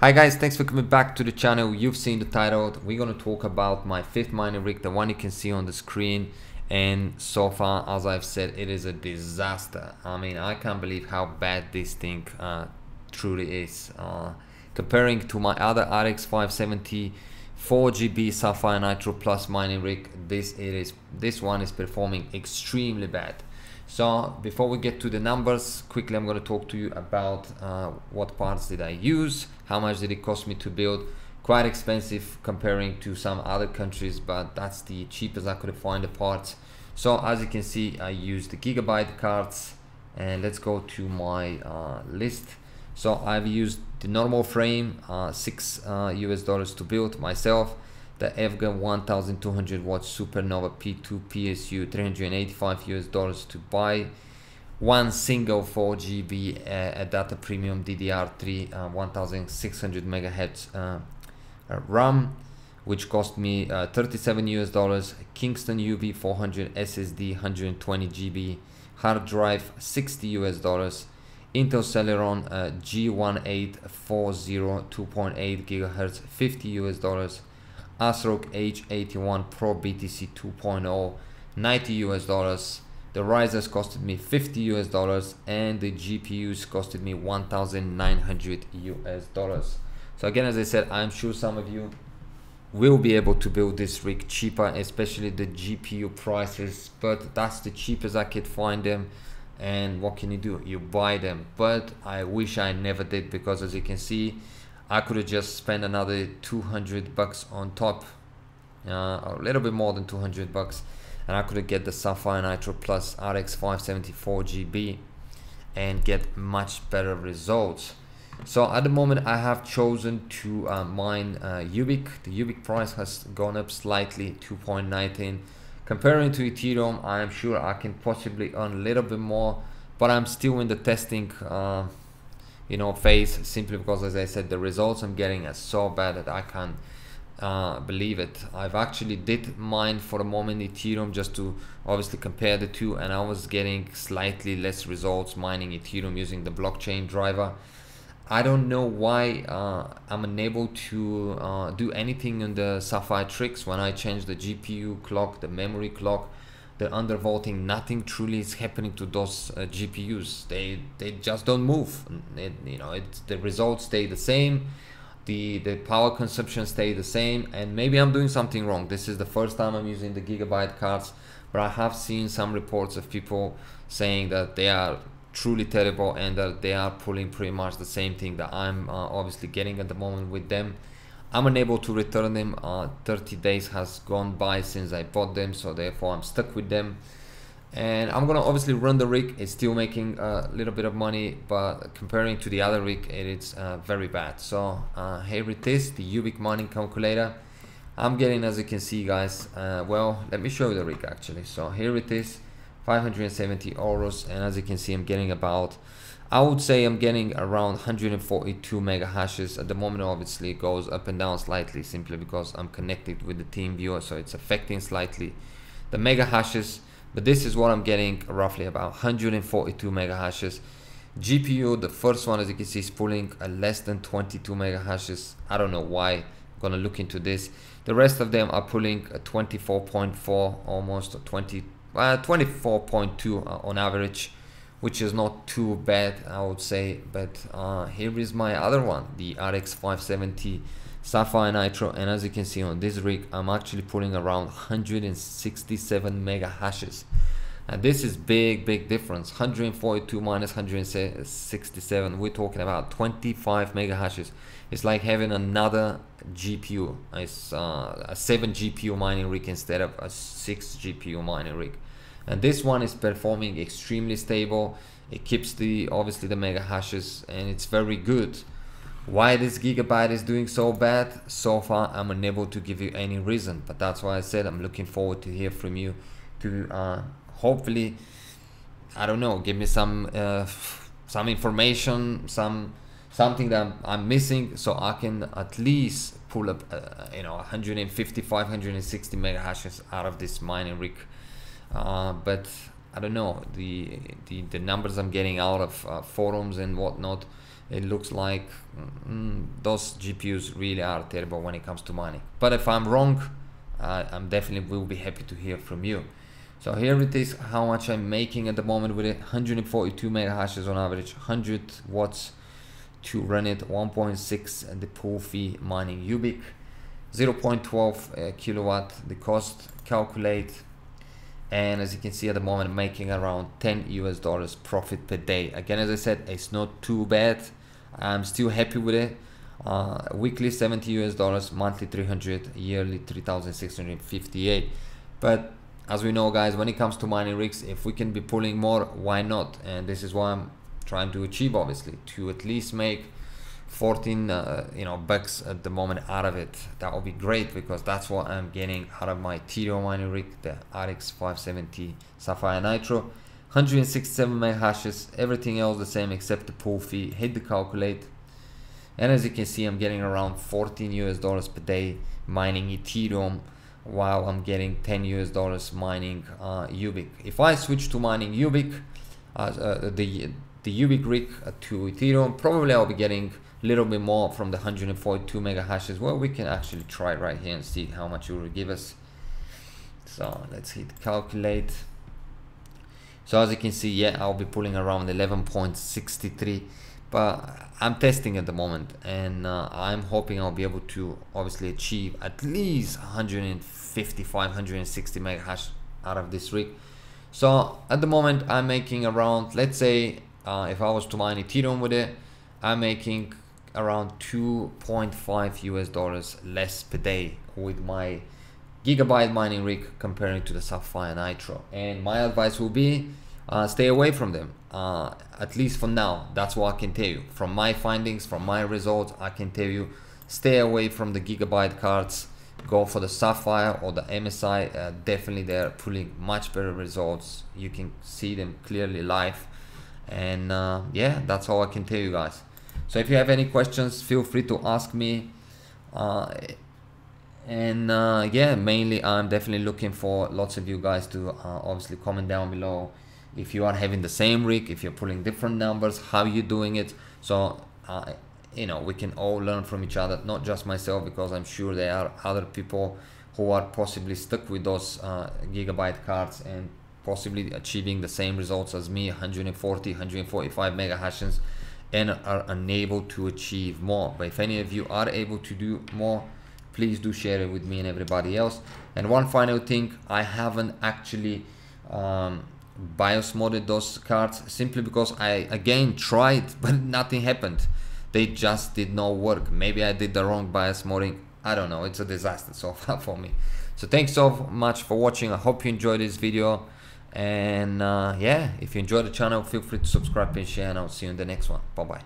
Hi guys, thanks for coming back to the channel. You've seen the title. We're going to talk about my fifth mining rig, the one you can see on the screen. And so far, as I've said, it is a disaster. I mean, I can't believe how bad this thing truly is. Comparing to my other RX570 4GB Sapphire Nitro Plus mining rig, this one is performing extremely bad. So before we get to the numbers, quickly I'm going to talk to you about what parts did I use, how much did it cost me to build. Quite expensive comparing to some other countries, but that's the cheapest I could find the parts. So as you can see, I used the Gigabyte cards, and let's go to my list. So I've used the normal frame, $6 to build myself. The Evgen 1200 watt Supernova P2 PSU, $385 to buy. One single 4GB Data Premium DDR3 1600 megahertz RAM, which cost me $37. Kingston UV 400 SSD 120GB hard drive, $60. Intel Celeron G1840 2.8 GHz, $50. ASRock H81 Pro BTC 2.0, $90. The risers costed me $50, and the GPUs costed me $1,900. So again, as I said, I'm sure some of you will be able to build this rig cheaper, especially the GPU prices, but that's the cheapest I could find them. And what can you do? You buy them. But I wish I never did, because as you can see, I could have just spent another $200 on top, a little bit more than $200, and I could have get the Sapphire Nitro Plus RX570 4GB and get much better results. So at the moment, I have chosen to mine UBIQ. The UBIQ price has gone up slightly, 2.19. Comparing to Ethereum, I am sure I can possibly earn a little bit more, but I'm still in the testing phase, simply because, as I said, the results I'm getting are so bad that I can't believe it. I've actually did mine for the moment Ethereum just to obviously compare the two, and I was getting slightly less results mining Ethereum using the blockchain driver. I don't know why I'm unable to do anything in the Sapphire tricks when I change the GPU clock, the memory clock, the undervolting. Nothing truly is happening to those GPUs. They just don't move. The results stay the same, the power consumption stay the same, and maybe I'm doing something wrong. This is the first time I'm using the Gigabyte cards, but I have seen some reports of people saying that they are truly terrible and that they are pulling pretty much the same thing that I'm obviously getting at the moment with them. I'm unable to return them. 30 days has gone by since I bought them, so therefore I'm stuck with them. And I'm gonna obviously run the rig. It's still making a little bit of money, but comparing to the other rig, it's very bad. So here it is, the UBIQ mining calculator. I'm getting, as you can see guys, well, let me show you the rig actually. So here it is, 570 euros, and as you can see, I'm getting about, I would say I'm getting around 142 mega hashes at the moment. Obviously it goes up and down slightly, simply because I'm connected with the team viewer, so it's affecting slightly the mega hashes, but this is what I'm getting, roughly about 142 mega hashes. GPU, the first one, as you can see, is pulling less than 22 mega hashes. I don't know why. I'm gonna look into this. The rest of them are pulling 24.4, almost 24.2 on average, which is not too bad, I would say. But here is my other one, the RX570 Sapphire Nitro, and as you can see on this rig, I'm actually pulling around 167 mega hashes, and this is big difference. 142 minus 167, we're talking about 25 mega hashes. It's like having another GPU. It's a 7 GPU mining rig instead of a 6 GPU mining rig, and this one is performing extremely stable. It keeps obviously the mega hashes, and it's very good. Why this Gigabyte is doing so bad so far, I'm unable to give you any reason, but that's why I said I'm looking forward to hear from you, to hopefully, I don't know, give me some information, something that I'm missing, so I can at least pull up 155, 160 mega hashes out of this mining rig. But I don't know, the numbers I'm getting out of forums and whatnot it looks like those GPUs really are terrible when it comes to mining. But if I'm wrong, I'm definitely will be happy to hear from you. So here it is, how much I'm making at the moment with it. 142 mega hashes on average, 100 watts to run it, 1.6 and the pool fee mining UBIQ, 0.12 kilowatt the cost, calculate, and as you can see at the moment making around $10 profit per day. Again, as I said, it's not too bad. I'm still happy with it. Weekly $70, monthly 300, yearly 3,658. But as we know, guys, when it comes to mining rigs, if we can be pulling more, why not? And this is what I'm trying to achieve, obviously, to at least make 14 bucks at the moment out of it. That would be great, because that's what I'm getting out of my Ethereum mining rig, the RX570 Sapphire Nitro. 167 mega hashes, everything else the same except the pool fee. Hit the calculate, and as you can see, I'm getting around $14 per day mining Ethereum, while I'm getting $10 mining UBIQ. If I switch to mining UBIQ, the UBIQ rig to Ethereum, probably I'll be getting a little bit more from the 142 mega hashes. Well, we can actually try right here and see how much it will give us. So let's hit calculate. So as you can see, yeah, I'll be pulling around 11.63, but I'm testing at the moment, and I'm hoping I'll be able to obviously achieve at least 155, 160 mega hash out of this rig. So at the moment I'm making around, let's say if I was to mine Ethereum with it, I'm making around $2.5 less per day with my Gigabyte mining rig comparing to the Sapphire Nitro. And my advice will be stay away from them, at least for now. That's what I can tell you from my findings, from my results. I can tell you stay away from the Gigabyte cards, go for the Sapphire or the MSI. Definitely they're pulling much better results. You can see them clearly live, and yeah, that's all I can tell you guys. So if you have any questions, feel free to ask me. Yeah, mainly I'm definitely looking for lots of you guys to obviously comment down below if you are having the same rig, if you're pulling different numbers, how you doing it. So we can all learn from each other, not just myself, because I'm sure there are other people who are possibly stuck with those Gigabyte cards and possibly achieving the same results as me, 140, 145 mega hashes, and are unable to achieve more. But if any of you are able to do more, please do share it with me and everybody else. And one final thing, I haven't actually BIOS modded those cards, simply because I again tried, but nothing happened. They just did not work. Maybe I did the wrong BIOS modding. I don't know. It's a disaster so far for me. So thanks so much for watching. I hope you enjoyed this video. And yeah, if you enjoyed the channel, feel free to subscribe and share, and I'll see you in the next one. Bye bye.